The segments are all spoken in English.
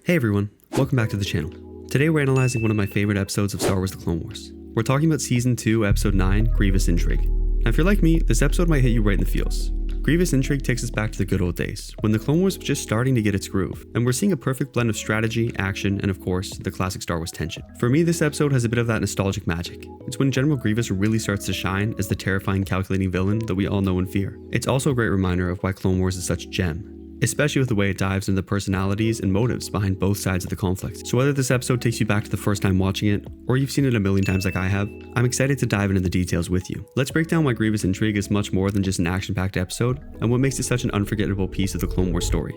Hey everyone, welcome back to the channel. Today we're analyzing one of my favorite episodes of Star Wars The Clone Wars. We're talking about Season 2, Episode 9, Grievous Intrigue. Now if you're like me, this episode might hit you right in the feels. Grievous Intrigue takes us back to the good old days, when the Clone Wars was just starting to get its groove, and we're seeing a perfect blend of strategy, action, and of course, the classic Star Wars tension. For me, this episode has a bit of that nostalgic magic. It's when General Grievous really starts to shine as the terrifying, calculating villain that we all know and fear. It's also a great reminder of why Clone Wars is such a gem, especially with the way it dives into the personalities and motives behind both sides of the conflict. So whether this episode takes you back to the first time watching it, or you've seen it a million times like I have, I'm excited to dive into the details with you. Let's break down why Grievous Intrigue is much more than just an action-packed episode, and what makes it such an unforgettable piece of the Clone Wars story.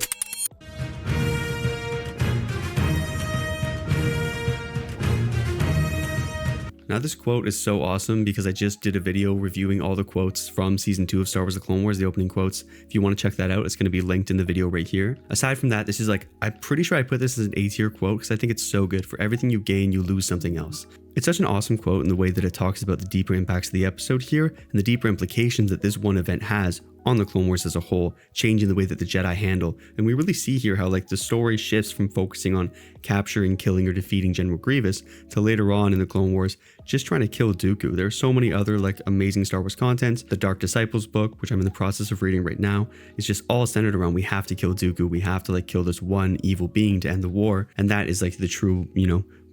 Now this quote is so awesome because I just did a video reviewing all the quotes from Season 2 of Star Wars The Clone Wars, the opening quotes. If you want to check that out, it's going to be linked in the video right here. Aside from that, this is I'm pretty sure I put this as an A-tier quote because I think it's so good. For everything you gain, you lose something else. It's such an awesome quote in the way that it talks about the deeper impacts of the episode here and the deeper implications that this one event has on the Clone Wars as a whole, changing the way that the Jedi handle. And we really see here how the story shifts from focusing on capturing, killing, or defeating General Grievous to later on in the Clone Wars just trying to kill Dooku. There are so many other amazing Star Wars content. The Dark Disciples book, which I'm in the process of reading right now, is just all centered around we have to kill Dooku. We have to kill this one evil being to end the war. And that is the true,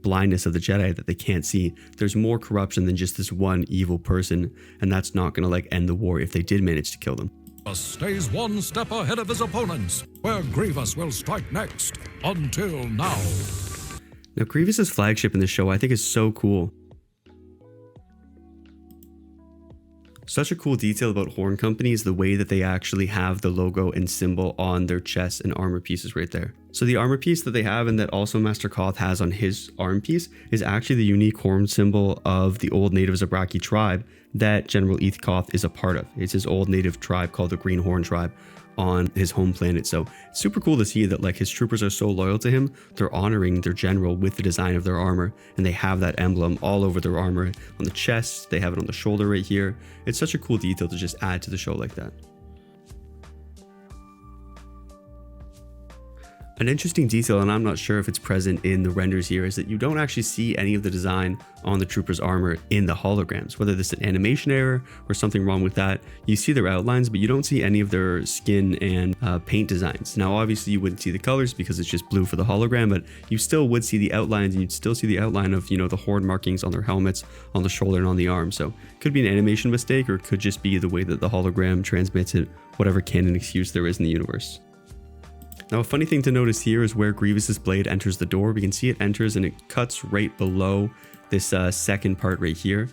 blindness of the Jedi that they can't see. There's more corruption than just this one evil person, and that's not gonna end the war if they did manage to kill them. Stays one step ahead of his opponents, where Grievous will strike next. Until now. Now Grievous's flagship in the show I think is so cool. Such a cool detail about Horn Company is the way that they actually have the logo and symbol on their chests and armor pieces right there. So the armor piece that they have and that also Master Koth has on his arm piece is actually the unique horn symbol of the old native Zabraki tribe that General Koth is a part of. It's his old native tribe called the Green Horn tribe on his home planet. So it's super cool to see that his troopers are so loyal to him. They're honoring their general with the design of their armor, and they have that emblem all over their armor, on the chest, they have it on the shoulder right here. It's such a cool detail to just add to the show like that. An interesting detail, and I'm not sure if it's present in the renders here, is that you don't actually see any of the design on the trooper's armor in the holograms. Whether this is an animation error or something wrong with that, you see their outlines, but you don't see any of their skin and paint designs. Now obviously you wouldn't see the colors because it's just blue for the hologram, but you still would see the outlines, and you'd still see the outline of the horn markings on their helmets, on the shoulder, and on the arm. So it could be an animation mistake, or it could just be the way that the hologram transmits it, whatever canon excuse there is in the universe. Now a funny thing to notice here is where Grievous's blade enters the door. We can see it enters and it cuts right below this second part right here.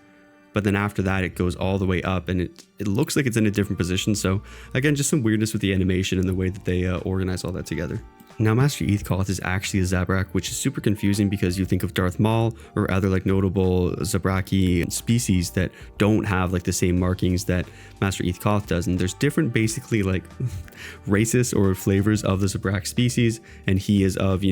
But then after that it goes all the way up, and it looks like it's in a different position. So again, just some weirdness with the animation and the way that they organize all that together. Now Master Koth is actually a Zabrak, which is super confusing because you think of Darth Maul or other notable Zabraki species that don't have the same markings that Master Koth does, and there's different basically races or flavors of the Zabrak species, and he is of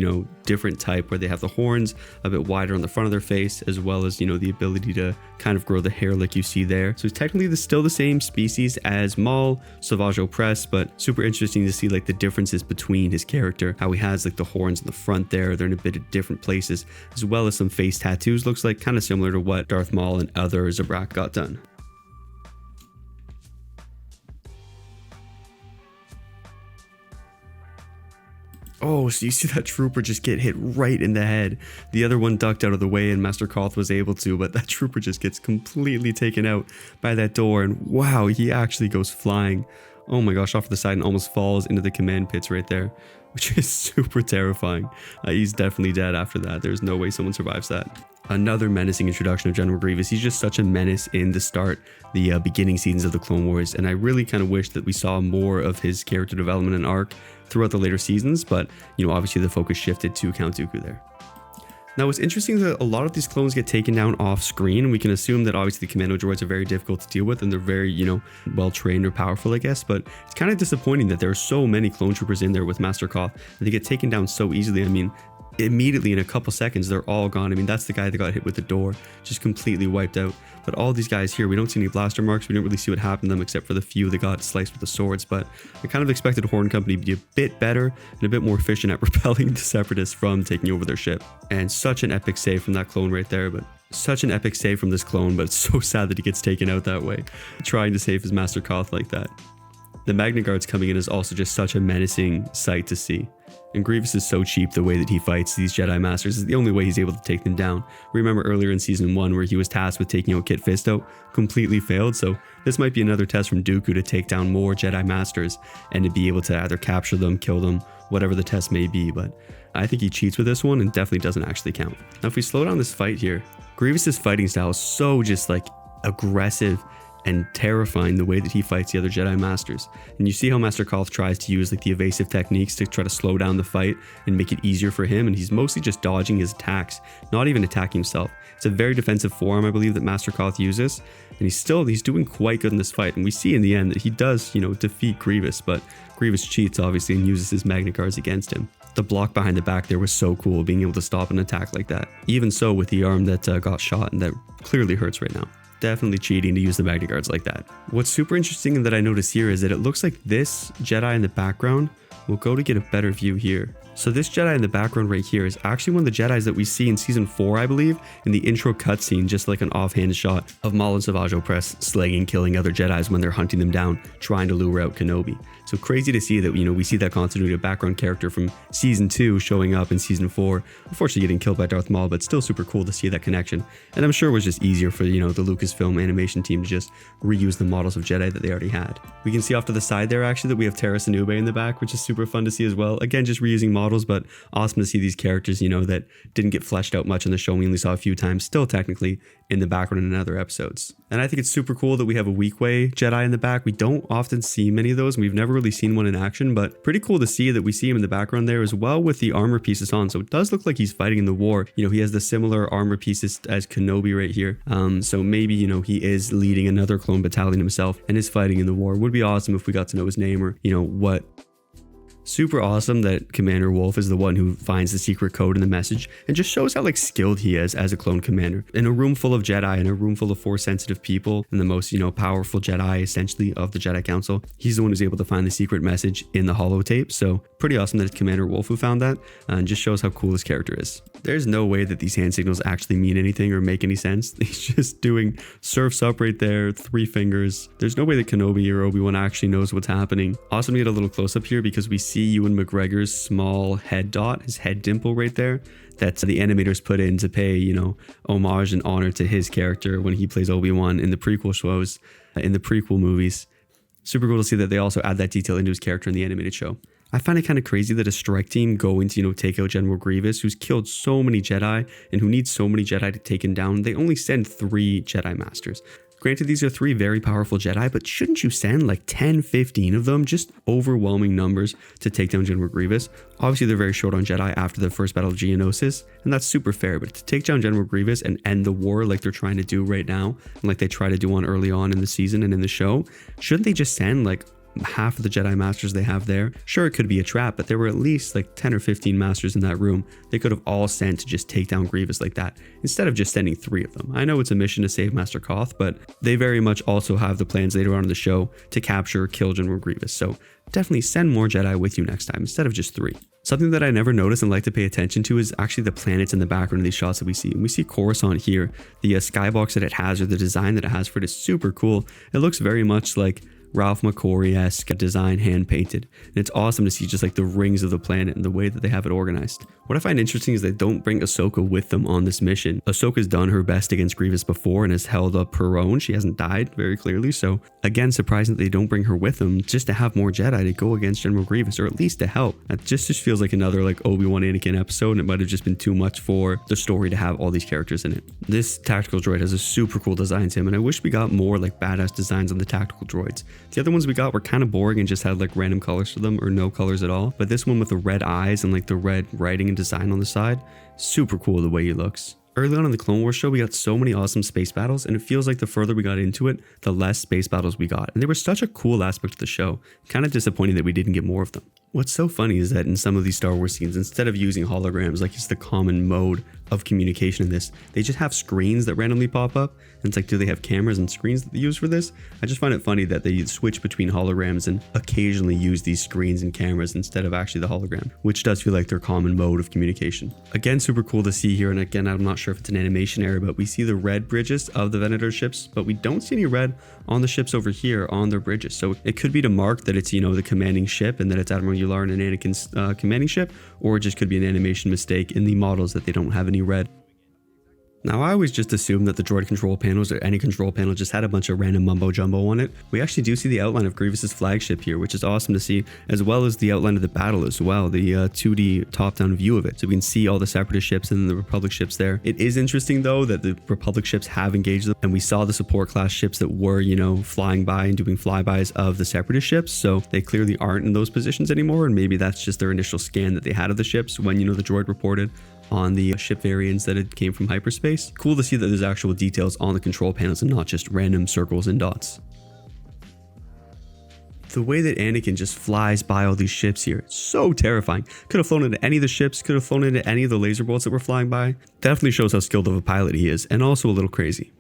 different type where they have the horns a bit wider on the front of their face, as well as the ability to kind of grow the hair like you see there. So technically still the same species as Maul, Sauvage Opress, but super interesting to see the differences between his character. How he has the horns in the front there, they're in a bit of different places, as well as some face tattoos. Looks kind of similar to what Darth Maul and other Zabrak got done. Oh, so you see that trooper just get hit right in the head. The other one ducked out of the way and Master Koth was able to, but that trooper just gets completely taken out by that door, and wow, he actually goes flying. Oh my gosh, off to the side and almost falls into the command pits right there, which is super terrifying. He's definitely dead after that. There's no way someone survives that. Another menacing introduction of General Grievous. He's just such a menace in the beginning seasons of the Clone Wars, and I really kind of wish that we saw more of his character development and arc throughout the later seasons, but obviously the focus shifted to Count Dooku there. Now it's interesting that a lot of these clones get taken down off screen. We can assume that obviously the commando droids are very difficult to deal with and they're very, well trained or powerful, I guess, but it's kind of disappointing that there are so many clone troopers in there with Master Koth and they get taken down so easily. I mean, immediately in a couple seconds, they're all gone. I mean, that's the guy that got hit with the door, just completely wiped out. But all these guys here, we don't see any blaster marks. We don't really see what happened to them except for the few that got sliced with the swords. But I kind of expected Horn Company to be a bit better and a bit more efficient at repelling the separatists from taking over their ship. And such an epic save from that clone right there. But such an epic save from this clone, but it's so sad that he gets taken out that way, trying to save his Master Koth like that. The Magna Guards coming in is also just such a menacing sight to see. And Grievous is so cheap the way that he fights these Jedi Masters is the only way he's able to take them down. Remember earlier in Season 1 where he was tasked with taking out Kit Fisto, completely failed, so this might be another test from Dooku to take down more Jedi Masters and to be able to either capture them, kill them, whatever the test may be, but I think he cheats with this one and definitely doesn't actually count. Now if we slow down this fight here, Grievous's fighting style is so just like aggressive and terrifying the way that he fights the other Jedi Masters. And you see how Master Koth tries to use like the evasive techniques to try to slow down the fight and make it easier for him, and he's mostly just dodging his attacks, not even attacking himself. It's a very defensive forearm, I believe, that Master Koth uses, and he's doing quite good in this fight. And we see in the end that he does, defeat Grievous, but Grievous cheats obviously and uses his Magna Guards against him. The block behind the back there was so cool, being able to stop an attack like that. Even so with the arm that got shot and that clearly hurts right now. Definitely cheating to use the Magna Guards like that. What's super interesting that I notice here is that it looks like this Jedi in the background, we'll go to get a better view here. So this Jedi in the background right here is actually one of the Jedis that we see in Season 4, I believe, in the intro cutscene, just like an offhand shot of Maul and Savage Opress slaying, killing other Jedis when they're hunting them down, trying to lure out Kenobi. So crazy to see that, we see that continuity of background character from Season 2 showing up in Season 4, unfortunately getting killed by Darth Maul, but still super cool to see that connection. And I'm sure it was just easier for, the Lucasfilm animation team to just reuse the models of Jedi that they already had. We can see off to the side there, actually, that we have Terra Sanube in the back, which is super fun to see as well. Again, just reusing models, but awesome to see these characters, that didn't get fleshed out much in the show. We only saw a few times, still technically in the background in other episodes. And I think it's super cool that we have a weak way Jedi in the back. We don't often see many of those, and we've never really seen one in action, but pretty cool to see that we see him in the background there as well with the armor pieces on. So it does look like he's fighting in the war. He has the similar armor pieces as Kenobi right here. So maybe, he is leading another clone battalion himself and is fighting in the war. Would be awesome if we got to know his name or, what. Super awesome that Commander Wolf is the one who finds the secret code in the message and just shows how skilled he is as a clone commander. In a room full of Jedi, in a room full of Force sensitive people, and the most, powerful Jedi essentially of the Jedi Council, he's the one who's able to find the secret message in the holotape. So pretty awesome that it's Commander Wolf who found that, and just shows how cool his character is. There's no way that these hand signals actually mean anything or make any sense. He's just doing surfs up right there, 3 fingers. There's no way that Kenobi or Obi-Wan actually knows what's happening. Awesome to get a little close up here because we see Ewan McGregor's small head dot, his head dimple right there. That's the animators put in to pay, homage and honor to his character when he plays Obi-Wan in the prequel shows, in the prequel movies. Super cool to see that they also add that detail into his character in the animated show. I find it kind of crazy that a strike team going to, take out General Grievous, who's killed so many Jedi and who needs so many Jedi to take him down, they only send 3 Jedi Masters. Granted, these are 3 very powerful Jedi, but shouldn't you send 10, 15 of them? Just overwhelming numbers to take down General Grievous. Obviously, they're very short on Jedi after the first Battle of Geonosis, and that's super fair, but to take down General Grievous and end the war like they're trying to do right now, and like they try to do early on in the season and in the show, shouldn't they just send half of the Jedi Masters they have there? Sure, it could be a trap, but there were at least 10 or 15 Masters in that room. They could have all sent to just take down Grievous like that, instead of just sending 3 of them. I know it's a mission to save Master Koth, but they very much also have the plans later on in the show to capture or kill General Grievous, so definitely send more Jedi with you next time, instead of just 3. Something that I never noticed and like to pay attention to is actually the planets in the background of these shots that we see. And we see Coruscant here. The skybox that it has, or the design that it has for it, is super cool. It looks very much like Ralph McQuarrie-esque design, hand painted, and it's awesome to see just the rings of the planet and the way that they have it organized. What I find interesting is they don't bring Ahsoka with them on this mission. Ahsoka's done her best against Grievous before and has held up her own. She hasn't died very clearly, so again, surprising that they don't bring her with them just to have more Jedi to go against General Grievous, or at least to help. That just feels like another Obi-Wan Anakin episode, and it might have just been too much for the story to have all these characters in it. This tactical droid has a super cool design to him, and I wish we got more badass designs on the tactical droids. The other ones we got were kind of boring and just had random colors to them, or no colors at all. But this one with the red eyes and the red writing and design on the side, super cool the way he looks. Early on in the Clone Wars show, we got so many awesome space battles, and it feels like the further we got into it, the less space battles we got. And they were such a cool aspect of the show. Kind of disappointing that we didn't get more of them. What's so funny is that in some of these Star Wars scenes, instead of using holograms like it's the common mode of communication in this, they just have screens that randomly pop up. And it's like, do they have cameras and screens that they use for this? I just find it funny that they switch between holograms and occasionally use these screens and cameras instead of actually the hologram, which does feel like their common mode of communication. Again, super cool to see here. And again, I'm not sure if it's an animation error, but we see the red bridges of the Venator ships, but we don't see any red on the ships over here on their bridges. So it could be to mark that it's, the commanding ship and that it's Admiral Yularen and Anakin's commanding ship, or it just could be an animation mistake in the models that they don't have any red. Now, I always just assumed that the droid control panels or any control panel just had a bunch of random mumbo jumbo on it. We actually do see the outline of Grievous's flagship here, which is awesome to see, as well as the outline of the battle as well, the 2D top-down view of it. So we can see all the Separatist ships and then the Republic ships there. It is interesting though that the Republic ships have engaged them, and we saw the support class ships that were, flying by and doing flybys of the Separatist ships. So they clearly aren't in those positions anymore, and maybe that's just their initial scan that they had of the ships when, the droid reported on the ship variants that it came from hyperspace. Cool to see that there's actual details on the control panels and not just random circles and dots. The way that Anakin just flies by all these ships here, it's so terrifying. Could have flown into any of the ships, could have flown into any of the laser bolts that were flying by. Definitely shows how skilled of a pilot he is, and also a little crazy.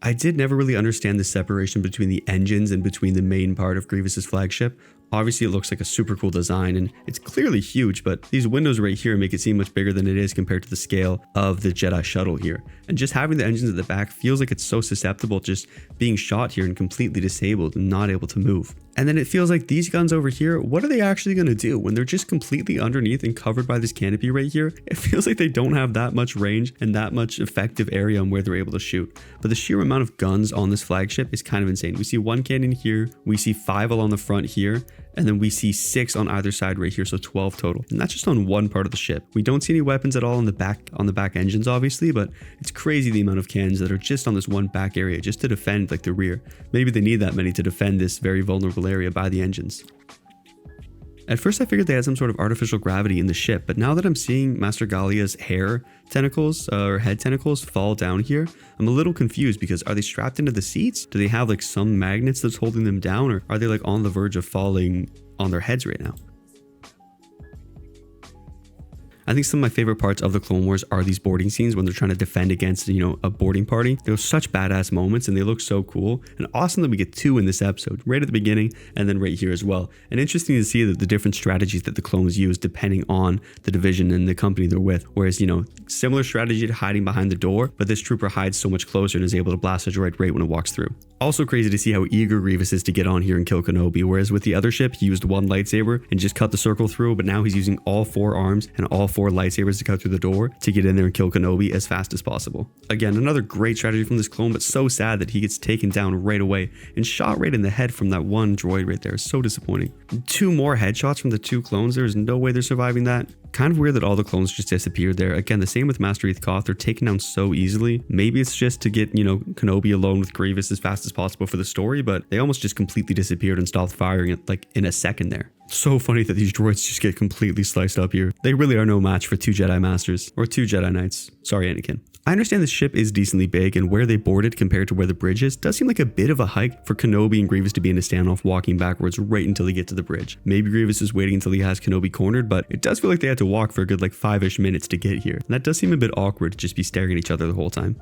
I did never really understand the separation between the engines and between the main part of Grievous's flagship. Obviously, it looks like a super cool design and it's clearly huge, but these windows right here make it seem much bigger than it is compared to the scale of the Jedi shuttle here. And just having the engines at the back feels like it's so susceptible to just being shot here and completely disabled and not able to move. And then it feels like these guns over here, what are they actually going to do when they're just completely underneath and covered by this canopy right here? It feels like they don't have that much range and that much effective area on where they're able to shoot. But the sheer amount of guns on this flagship is kind of insane. We see one cannon here, we see 5 along the front here, and then we see 6 on either side right here, so 12 total. And that's just on one part of the ship. We don't see any weapons at all on the back engines, obviously, but it's crazy the amount of cannons that are just on this one back area just to defend like the rear. Maybe they need that many to defend this very vulnerable area by the engines. At first I figured they had some sort of artificial gravity in the ship, but now that I'm seeing Master Galia's hair tentacles or head tentacles fall down here, I'm a little confused because are they strapped into the seats? Do they have like some magnets that's holding them down, or are they like on the verge of falling on their heads right now? I think some of my favorite parts of the Clone Wars are these boarding scenes when they're trying to defend against, a boarding party. They're such badass moments and they look so cool, and awesome that we get 2 in this episode, right at the beginning and then right here as well. And interesting to see that the different strategies that the clones use depending on the division and the company they're with. Whereas, similar strategy to hiding behind the door, but this trooper hides so much closer and is able to blast a droid right when it walks through. Also crazy to see how eager Grievous is to get on here and kill Kenobi, whereas with the other ship, he used one lightsaber and just cut the circle through, but now he's using all 4 arms and all 4 lightsabers to cut through the door to get in there and kill Kenobi as fast as possible. Again, another great strategy from this clone, but so sad that he gets taken down right away and shot right in the head from that one droid right there. It's so disappointing. 2 more headshots from the 2 clones. There's no way they're surviving that. Kind of weird that all the clones just disappeared there. Again, the same with Master Heath Koth. They're taken down so easily. Maybe it's just to get, Kenobi alone with Grievous as fast as possible for the story, but they almost just completely disappeared and stopped firing it like in a second there. So funny that these droids just get completely sliced up here. They really are no match for 2 Jedi Masters or 2 Jedi Knights. Sorry, Anakin. I understand the ship is decently big, and where they boarded compared to where the bridge is does seem like a bit of a hike for Kenobi and Grievous to be in a standoff walking backwards right until they get to the bridge. Maybe Grievous is waiting until he has Kenobi cornered, but it does feel like they had to walk for a good 5-ish minutes to get here. And that does seem a bit awkward to just be staring at each other the whole time.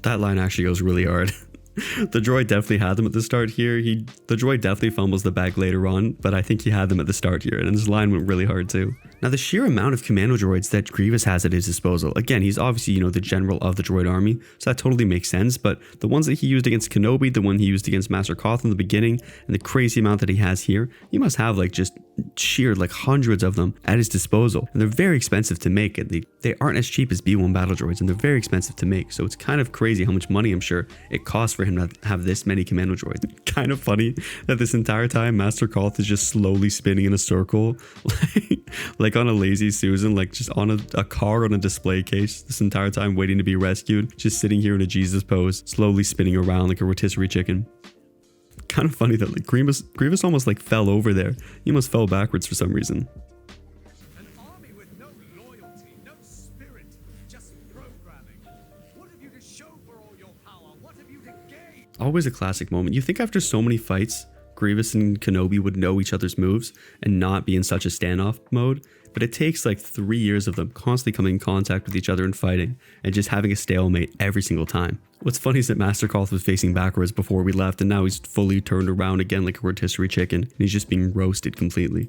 That line actually goes really hard. The droid definitely had them at the start here. The droid definitely fumbles the bag later on, but I think he had them at the start here, and his line went really hard too. Now, the sheer amount of commando droids that Grievous has at his disposal, again, he's obviously, the general of the droid army, so that totally makes sense, but the ones that he used against Kenobi, the one he used against Master Koth in the beginning, and the crazy amount that he has here, he must have just sheer hundreds of them at his disposal, and they're very expensive to make, and they aren't as cheap as B1 battle droids, and they're very expensive to make, so it's kind of crazy how much money I'm sure it costs for him to have this many commando droids. Kind of funny that this entire time Master Koth is just slowly spinning in a circle, like on a lazy Susan, just on a car on a display case this entire time waiting to be rescued, just sitting here in a Jesus pose, slowly spinning around like a rotisserie chicken. Kind of funny that Grievous almost fell over there. He almost fell backwards for some reason. An army with no loyalty, no spirit, just programming. What have you to show for all your power? What have you to gain? Always a classic moment. You think after so many fights, Grievous and Kenobi would know each other's moves and not be in such a standoff mode, but it takes like 3 years of them constantly coming in contact with each other and fighting and just having a stalemate every single time. What's funny is that Master Koth was facing backwards before we left, and now he's fully turned around again like a rotisserie chicken, and he's just being roasted completely.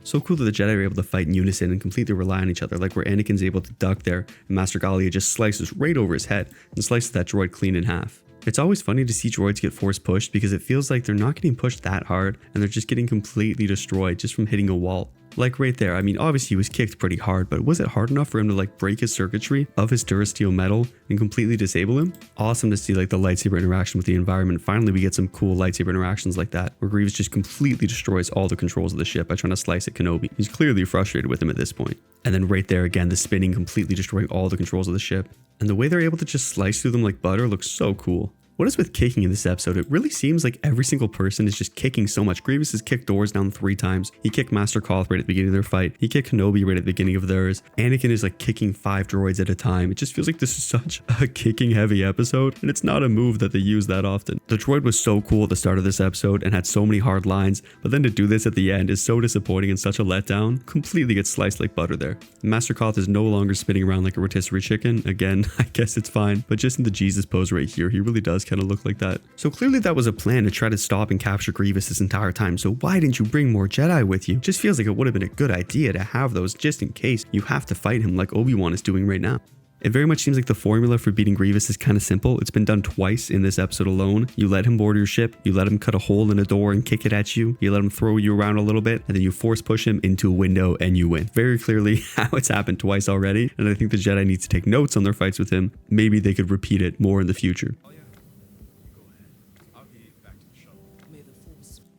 So cool that the Jedi are able to fight in unison and completely rely on each other, like where Anakin's able to duck there and Master Galia just slices right over his head and slices that droid clean in half. It's always funny to see droids get force pushed because it feels like they're not getting pushed that hard and they're just getting completely destroyed just from hitting a wall. Like right there, I mean obviously he was kicked pretty hard, but was it hard enough for him to like break his circuitry of his Durasteel metal and completely disable him? Awesome to see like the lightsaber interaction with the environment. Finally we get some cool lightsaber interactions like that, where Grievous just completely destroys all the controls of the ship by trying to slice at Kenobi. He's clearly frustrated with him at this point. And then right there again, the spinning completely destroying all the controls of the ship. And the way they're able to just slice through them like butter looks so cool. What is with kicking in this episode? It really seems like every single person is just kicking so much. Grievous has kicked doors down 3 times. He kicked Master Koth right at the beginning of their fight. He kicked Kenobi right at the beginning of theirs. Anakin is like kicking 5 droids at a time. It just feels like this is such a kicking heavy episode, and it's not a move that they use that often. The droid was so cool at the start of this episode and had so many hard lines, but then to do this at the end is so disappointing and such a letdown. Completely gets sliced like butter there. Master Koth is no longer spinning around like a rotisserie chicken. Again, I guess it's fine, but just in the Jesus pose right here, he really does kind of look like that. So clearly that was a plan to try to stop and capture Grievous this entire time. So why didn't you bring more Jedi with you? Just feels like it would have been a good idea to have those just in case you have to fight him like Obi-Wan is doing right now. It very much seems like the formula for beating Grievous is kind of simple. It's been done twice in this episode alone. You let him board your ship, you let him cut a hole in a door and kick it at you, you let him throw you around a little bit, and then you force push him into a window and you win. Very clearly how it's happened twice already, and I think the Jedi need to take notes on their fights with him. Maybe they could repeat it more in the future.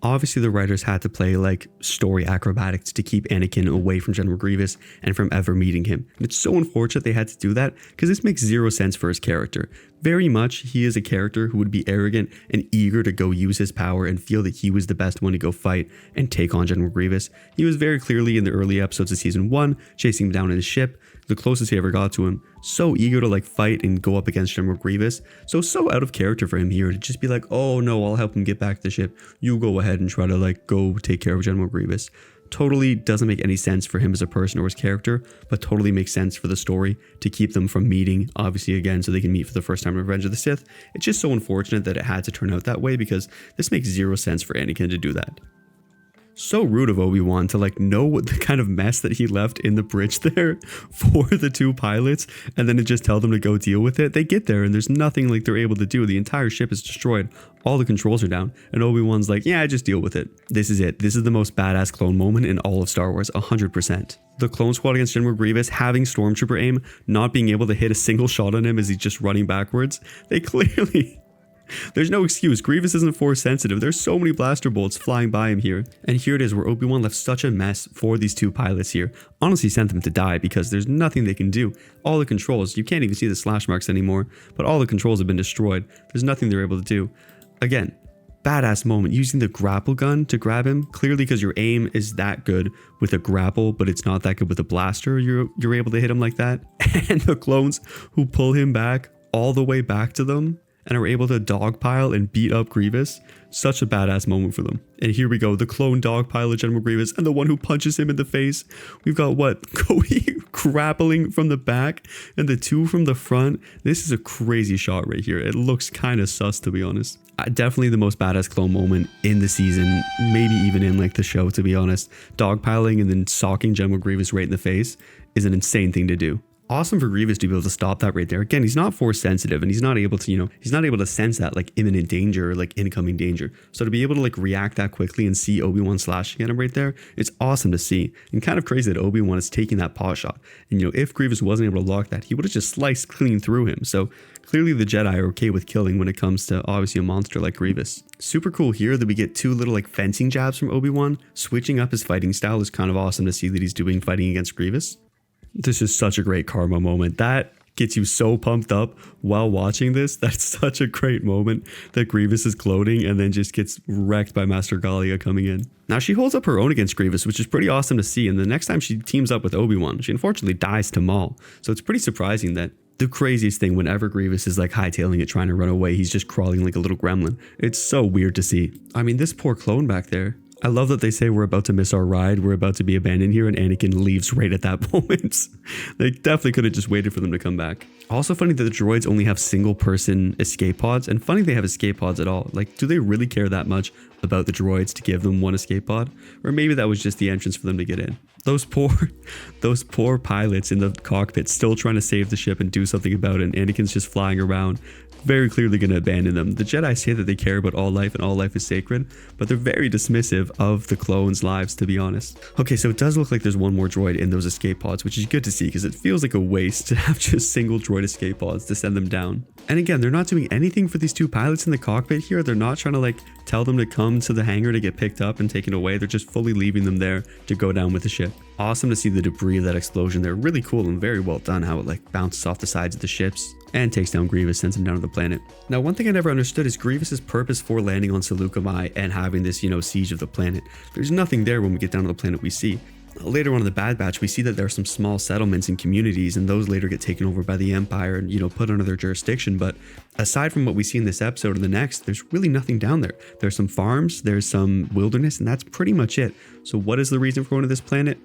Obviously, the writers had to play like story acrobatics to keep Anakin away from General Grievous and from ever meeting him. And it's so unfortunate they had to do that because this makes zero sense for his character. Very much, he is a character who would be arrogant and eager to go use his power and feel that he was the best one to go fight and take on General Grievous. He was very clearly in the early episodes of season 1, chasing him down in his ship, the closest he ever got to him, so eager to like fight and go up against General Grievous. So out of character for him here to just be like, oh no, I'll help him get back to the ship. You go ahead and try to like go take care of General Grievous. Totally doesn't make any sense for him as a person or his character, but totally makes sense for the story to keep them from meeting, obviously again, so they can meet for the first time in Revenge of the Sith. It's just so unfortunate that it had to turn out that way because this makes zero sense for Anakin to do that. So rude of Obi-Wan to like know what the kind of mess that he left in the bridge there for the 2 pilots and then to just tell them to go deal with it. They get there and there's nothing like they're able to do. The entire ship is destroyed. All the controls are down and Obi-Wan's like, yeah, just deal with it. This is it. This is the most badass clone moment in all of Star Wars, 100%. The clone squad against General Grievous having Stormtrooper aim, not being able to hit a single shot on him as he's just running backwards. They clearly... There's no excuse. Grievous isn't force sensitive. There's so many blaster bolts flying by him here. And here it is where Obi-Wan left such a mess for these 2 pilots here. Honestly sent them to die because there's nothing they can do. All the controls, you can't even see the slash marks anymore, but all the controls have been destroyed. There's nothing they're able to do. Again, badass moment using the grapple gun to grab him. Clearly because your aim is that good with a grapple, but it's not that good with a blaster. You're able to hit him like that. And the clones who pull him back all the way back to them and are able to dogpile and beat up Grievous. Such a badass moment for them. And here we go, the clone dogpile of General Grievous and the one who punches him in the face. We've got what? Cody grappling from the back and the 2 from the front. This is a crazy shot right here. It looks kind of sus, to be honest. Definitely the most badass clone moment in the season, maybe even in like the show, to be honest. Dogpiling and then socking General Grievous right in the face is an insane thing to do. Awesome for Grievous to be able to stop that right there. Again, he's not force sensitive and he's not able to, he's not able to sense that like imminent danger or like incoming danger. So to be able to like react that quickly and see Obi-Wan slashing at him right there, it's awesome to see. And kind of crazy that Obi-Wan is taking that pot shot. And if Grievous wasn't able to lock that, he would have just sliced clean through him. So clearly the Jedi are okay with killing when it comes to obviously a monster like Grievous. Super cool here that we get 2 little like fencing jabs from Obi-Wan. Switching up his fighting style is kind of awesome to see that he's doing fighting against Grievous. This is such a great karma moment. That gets you so pumped up while watching this. That's such a great moment that Grievous is gloating and then just gets wrecked by Master Galia coming in. Now she holds up her own against Grievous, which is pretty awesome to see. And the next time she teams up with Obi-Wan, she unfortunately dies to Maul. So it's pretty surprising that The craziest thing, whenever Grievous is like hightailing it, trying to run away, he's just crawling like a little gremlin. It's so weird to see. I mean, this poor clone back there. I love that they say we're about to miss our ride, we're about to be abandoned here, and Anakin leaves right at that moment. They definitely could have just waited for them to come back. Also funny that the droids only have single person escape pods, and funny they have escape pods at all. Like, do they really care that much about the droids to give them one escape pod? Or maybe that was just the entrance for them to get in. Those poor pilots in the cockpit still trying to save the ship and do something about it, and Anakin's just flying around, very clearly going to abandon them. The Jedi say that they care about all life and all life is sacred, but they're very dismissive of the clones' lives, to be honest. Okay, so it does look like there's one more droid in those escape pods, which is good to see because it feels like a waste to have just single droid escape pods to send them down. And again, they're not doing anything for these two pilots in the cockpit here. They're not trying to like tell them to come to the hangar to get picked up and taken away. They're just fully leaving them there to go down with the ship. Awesome to see the debris of that explosion there. Really cool and very well done how it like bounces off the sides of the ships and takes down Grievous, sends him down to the planet. Now, one thing I never understood is Grievous's purpose for landing on Seleucami and having this, siege of the planet. There's nothing there when we get down to the planet we see. Later on in the Bad Batch, we see that there are some small settlements and communities, and those later get taken over by the Empire and, put under their jurisdiction. But aside from what we see in this episode and the next, there's really nothing down there. There's some farms, there's some wilderness, and that's pretty much it. So what is the reason for going to this planet?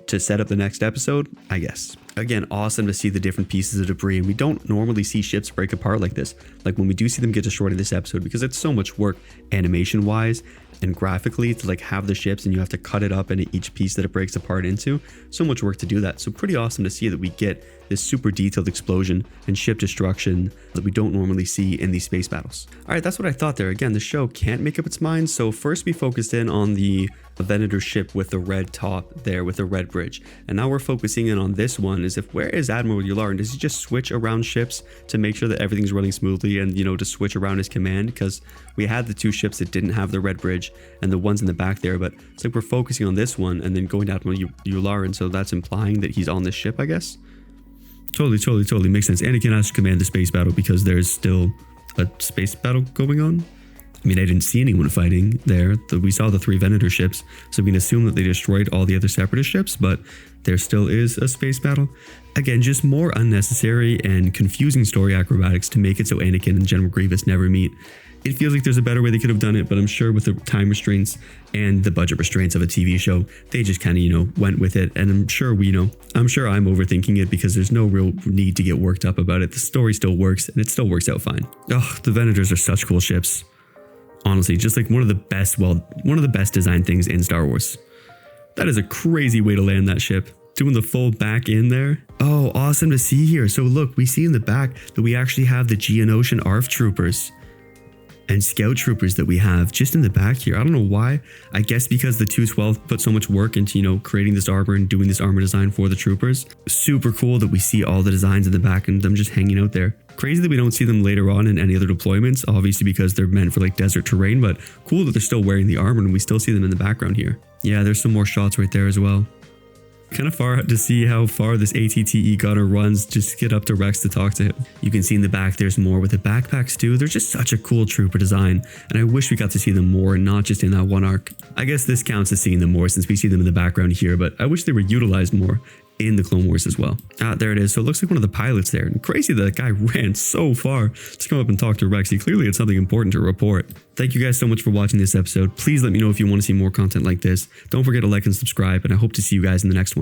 To set up the next episode, I guess. Again, awesome to see the different pieces of debris, and we don't normally see ships break apart like this. Like when we do see them get destroyed in this episode, because it's so much work animation wise and graphically to like have the ships and you have to cut it up into each piece that it breaks apart into. So much work to do that. So pretty awesome to see that we get this super detailed explosion and ship destruction that we don't normally see in these space battles. All right, that's what I thought there. Again, the show can't make up its mind. So first we focused in on the Venator ship with the red top there with the red bridge. And now we're focusing in on this one is where is Admiral Yularen? Does he just switch around ships to make sure that everything's running smoothly and, to switch around his command? Because we had the two ships that didn't have the red bridge and the ones in the back there, but it's like we're focusing on this one and then going to Admiral Yularen. So that's implying that he's on this ship, I guess. Totally makes sense. Anakin has to command the space battle because there's still a space battle going on. I mean, I didn't see anyone fighting there. We saw the 3 Venator ships, so we can assume that they destroyed all the other Separatist ships, but there still is a space battle. Again, just more unnecessary and confusing story acrobatics to make it so Anakin and General Grievous never meet. It feels like there's a better way they could have done it, but I'm sure with the time restraints and the budget restraints of a TV show, they just kind of, went with it. And I'm sure I'm overthinking it because there's no real need to get worked up about it. The story still works and it still works out fine. Oh, the Venators are such cool ships. Honestly, just like one of the best designed things in Star Wars. That is a crazy way to land that ship. Doing the full back in there. Oh, awesome to see here. So look, we see in the back that we actually have the Geonosian ARF troopers and scout troopers that we have just in the back here. I don't know why. I guess because the 212 put so much work into, creating this armor and doing this armor design for the troopers. Super cool that we see all the designs in the back and them just hanging out there. Crazy that we don't see them later on in any other deployments, obviously because they're meant for like desert terrain, but cool that they're still wearing the armor and we still see them in the background here. Yeah, there's some more shots right there as well. Kind of far to see how far this ATTE gunner runs just to get up to Rex to talk to him. You can see in the back there's more with the backpacks too. They're just such a cool trooper design, and I wish we got to see them more and not just in that one arc. I guess this counts as seeing them more since we see them in the background here, but I wish they were utilized more in the Clone Wars as well. There it is. So it looks like one of the pilots there. And crazy that guy ran so far to come up and talk to Rex. He clearly had something important to report. Thank you guys so much for watching this episode. Please let me know if you want to see more content like this. Don't forget to like and subscribe, and I hope to see you guys in the next one.